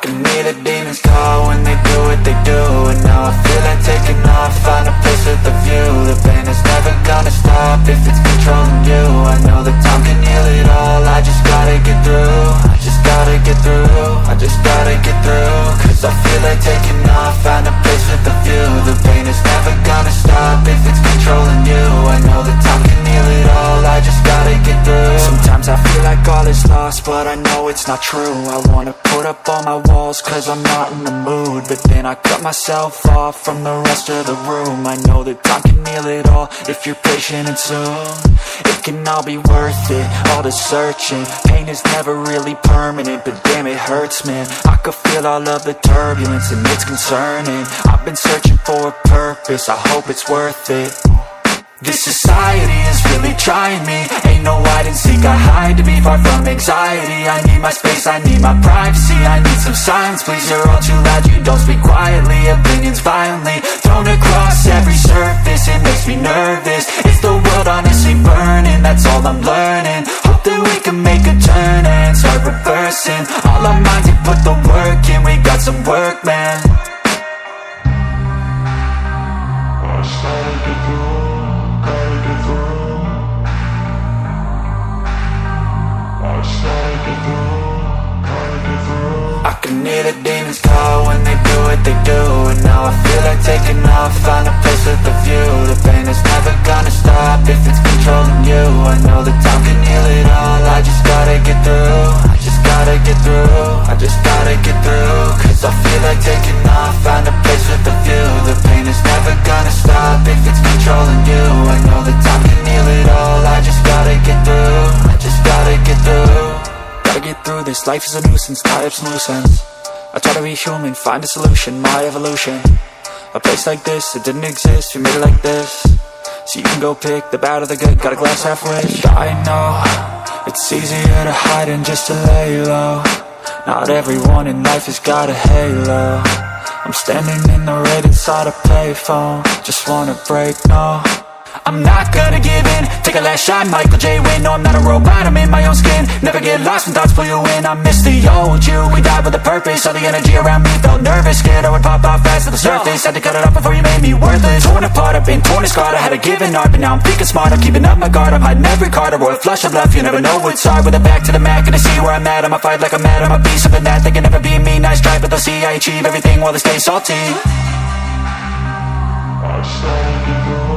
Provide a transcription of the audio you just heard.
can hear the demons call when they do what they do. And now I feel like taking off, find a place with a view. The pain is never gonna stop if it's controlling you. I know that time can heal it all, I just gotta get through. I just gotta get through, I just gotta get through. Cause I feel like taking off, find a place with a view. The pain is never gonna stop if it's controlling you. I know that time can heal it all, I just gotta get through. Sometimes I feel like all is lost, but I know it's not true. I wanna put up all my walls cause I'm not in the mood, but then I cut myself off from the rest of the room. I know that time can heal it all if you're patient and soon it can all be worth it, all the searching. Pain is never really permanent, but damn it hurts, man. I could feel all of the turbulence and it's concerning. I've been searching for a purpose, I hope it's worth it. This society is really trying me. Ain't no hide and seek, I hide to be far from anxiety. I need my space, I need my privacy. I need some silence, please, you're all too loud. You don't speak quietly, opinions violently thrown across every surface. It makes me nervous, is the world honestly burning? That's all I'm learning. Hope that we can make a turn and start reversing all our minds and put the work in. We got some work, man. I can hear the demons call when they do what they do. And now I feel like taking off, find a place with a view. The pain is never gonna stop if it's controlling you. I know that time can heal it all, I just gotta get through. I just gotta get through, I just gotta get through. Cause I feel like taking off, find a place with a view. The pain is never gonna stop if it's controlling you. I know that time can heal it all, I just gotta get through. I just gotta get through. Gotta get through this, life is a nuisance, tie up some loose ends. I try to be human, find a solution, my evolution. A place like this, it didn't exist, we made it like this. So you can go pick the bad or the good, got a glass half rich. I know, it's easier to hide than just to lay low. Not everyone in life has got a halo. I'm standing in the red inside a payphone. Just wanna break, no, I'm not gonna give in. Take a last shot, Michael J. Win. No, I'm not a robot, I'm in my own skin. Never get lost when thoughts pull you in. I miss the old you, we died with a purpose. All the energy around me felt nervous, scared I would pop off fast to the surface. Had to cut it off before you made me worthless. Torn apart, I've been torn and scarred. I had a given art, but now I'm thinking smart. I'm keeping up my guard, I'm hiding every card. A royal flush of left, you never know what's hard. With a back to the mat, gonna see where I'm at. I'ma fight like I'm mad, I'ma be something that they can never be me. Nice try, but they'll see I achieve everything while they stay salty. I